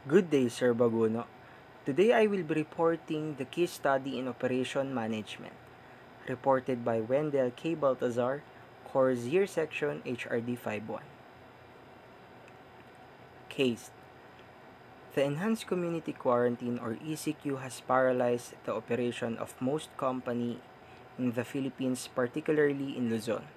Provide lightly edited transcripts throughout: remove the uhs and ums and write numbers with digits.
Good day, Sir Baguno. Today I will be reporting the case study in operation management, reported by Wendell K. Baltazar, Course Year Section HRD 51. Case: the Enhanced Community Quarantine or ECQ has paralyzed the operation of most company in the Philippines, particularly in Luzon.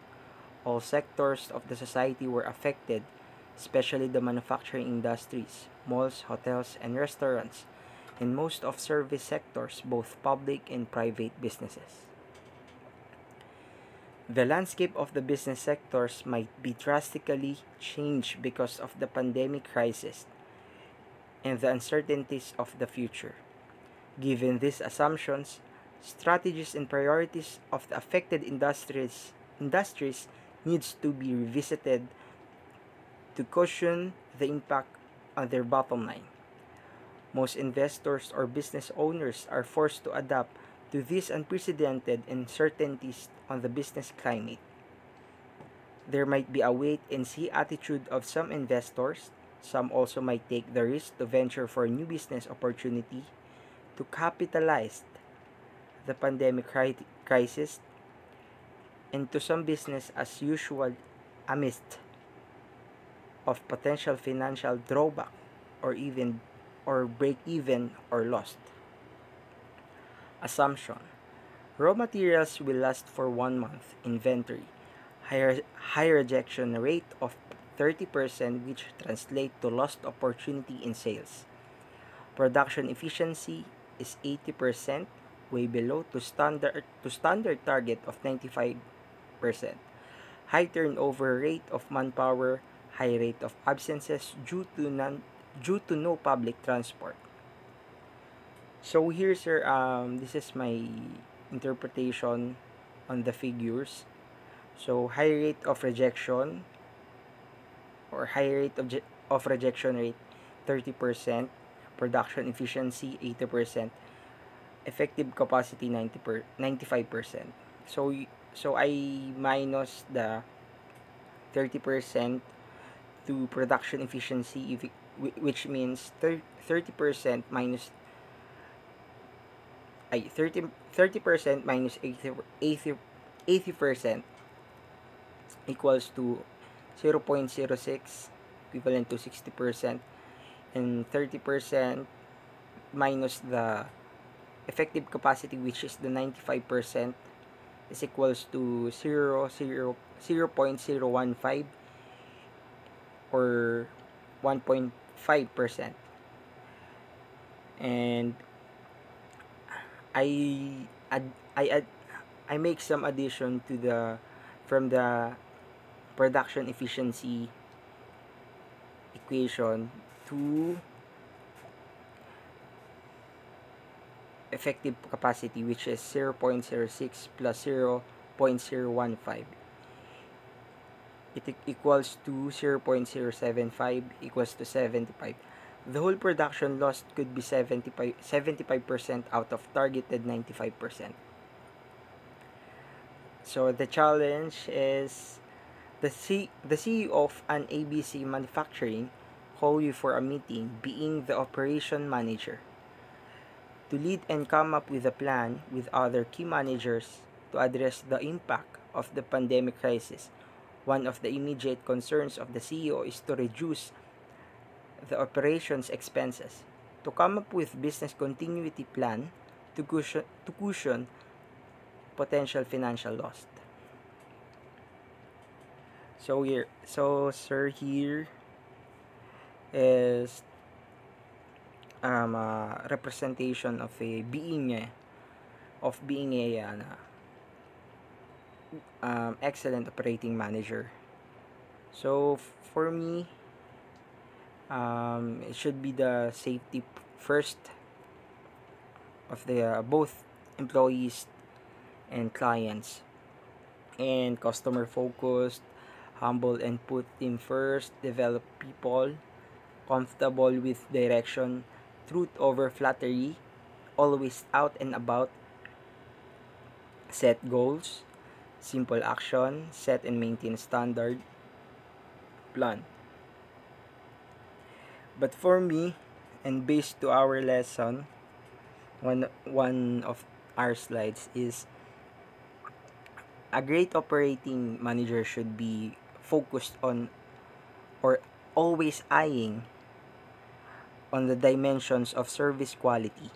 All sectors of the society were affected, especially the manufacturing industries, malls, hotels, and restaurants, and most of service sectors, both public and private businesses. The landscape of the business sectors might be drastically changed because of the pandemic crisis and the uncertainties of the future. Given these assumptions, strategies and priorities of the affected industries needs to be revisited to cushion the impact on their bottom line. Most investors or business owners are forced to adapt to these unprecedented uncertainties on the business climate. There might be a wait and see attitude of some investors. Some also might take the risk to venture for new business opportunity to capitalize the pandemic crisis, and to some business as usual amidst of potential financial drawback or even or break even or lost. Assumption: raw materials will last for 1 month. Inventory: high rejection rate of 30%, which translate to lost opportunity in sales. Production efficiency is 80%, way below to standard target of 95%. High turnover rate of manpower, high rate of absences due to no public transport. So here, sir, this is my interpretation on the figures. So high rate of rejection or high rate of rejection rate 30%, production efficiency 80%, effective capacity 95%. So I minus the 30% to production efficiency, which means 30% minus 30% minus 80% equals to 0.06, equivalent to 60%, and 30% minus the effective capacity, which is the 95%, is equals to 0.015 or 1.5%. And I add, I make some addition to the from the production efficiency equation to effective capacity, which is 0.06 plus 0.015. It equals to 0.075 equals to 75. The whole production loss could be 75% out of targeted 95%. So the challenge is the CEO of an ABC manufacturing call you for a meeting, being the operation manager, to lead and come up with a plan with other key managers to address the impact of the pandemic crisis. One of the immediate concerns of the CEO is to reduce the operations expenses, to come up with business continuity plan to cushion potential financial loss. So sir, here is a representation of being a excellent operating manager. So for me, it should be the safety first of the both employees and clients, and customer focused, humble and put team first, develop people, comfortable with direction, truth over flattery, always out and about, set goals, simple action, set and maintain standard, plan. But for me, And based to our lesson, one of our slides is a great operating manager should be focused on or always eyeing on the dimensions of service quality,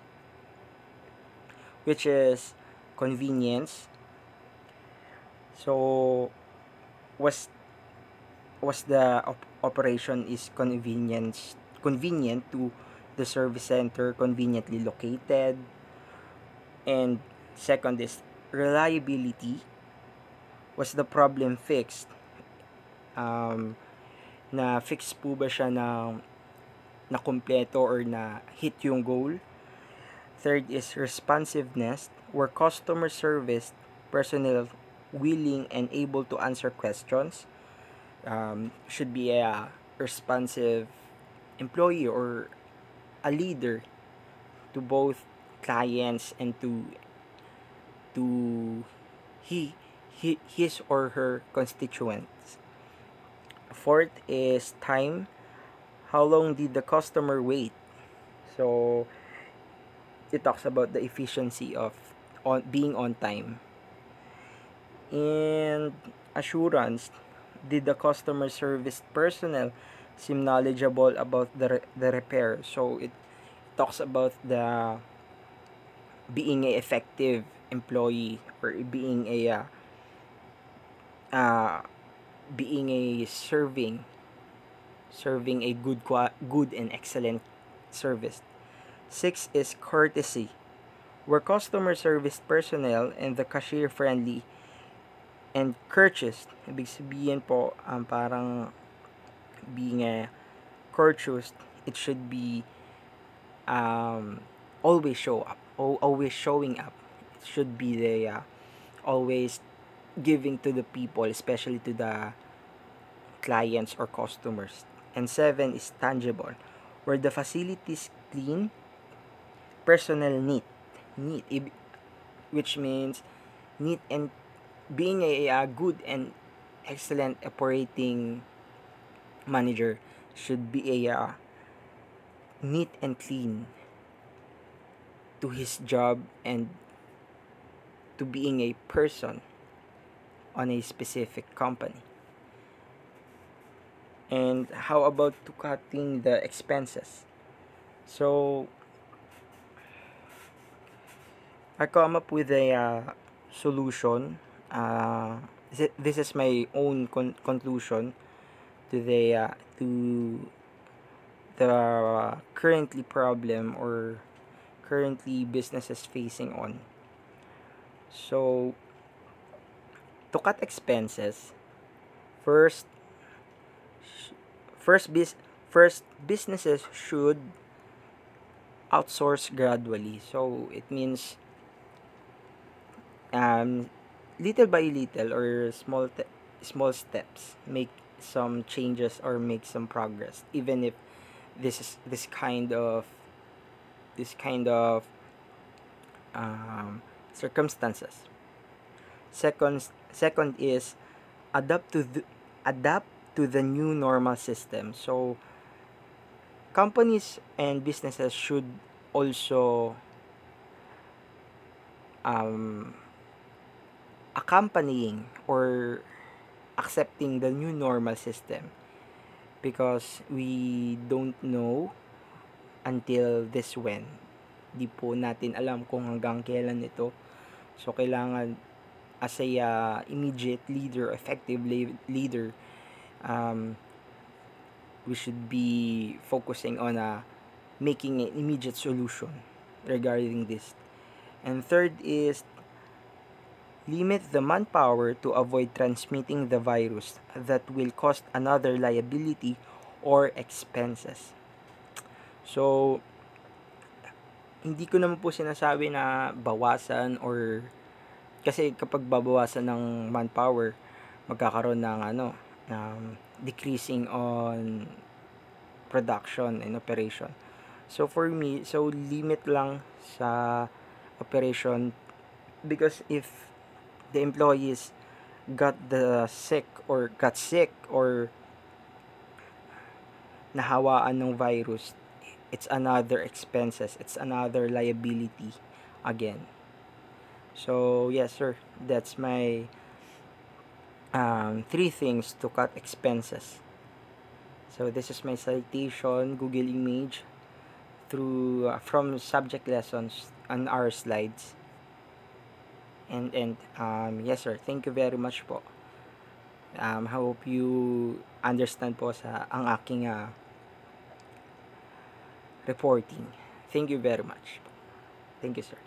which is convenience. So was the operation is convenient to the service center, conveniently located, and second is reliability. Was the problem fixed? Na fix po ba siya na kumpleto or na hit yung goal? Third is responsiveness, where customer service personnel willing and able to answer questions. Should be a responsive employee or a leader to both clients and to his or her constituents. Fourth is time. How long did the customer wait? So it talks about the efficiency of being on time. And assurance, did the customer service personnel seem knowledgeable about the repair? So it talks about the being a effective employee or uh, being a serving a good and excellent service. Six is courtesy, where customer service personnel and the cashier friendly and courteous. Ibig sabihin po, parang being a courteous, it should be always always showing up. It should be the always giving to the people, especially to the clients or customers. And seven is tangible, where the facilities clean, personnel neat, which means neat and being a good and excellent operating manager should be a neat and clean to his job and to being a person on a specific company. And how about to cutting the expenses? So I come up with a solution. This is my own conclusion to the currently problem or currently businesses facing on. So to cut expenses, first first bis first businesses should outsource gradually. So it means little by little or small steps make some changes or make some progress, even if this kind of circumstances. Second is adapt to the new normal system. So companies and businesses should also accompanying or accepting the new normal system, because we don't know until this when. Di po natin alam kung hanggang kailan ito. So kailangan as a immediate leader, effective leader, we should be focusing on making an immediate solution regarding this. And third is limit the manpower to avoid transmitting the virus that will cost another liability or expenses. So, hindi ko naman po sinasabi na bawasan or kasi kapag babawasan ng manpower, magkakaroon ng decreasing on production and operation. So for me, limit lang sa operation, because if the employees got sick or nahawaan ng virus, it's another expenses, it's another liability again. So yes sir, that's my three things to cut expenses. So this is my citation, Google image through from subject lessons on our slides. And yes sir, thank you very much po. Hope you understand po sa ang aking reporting. Thank you very much. Thank you sir.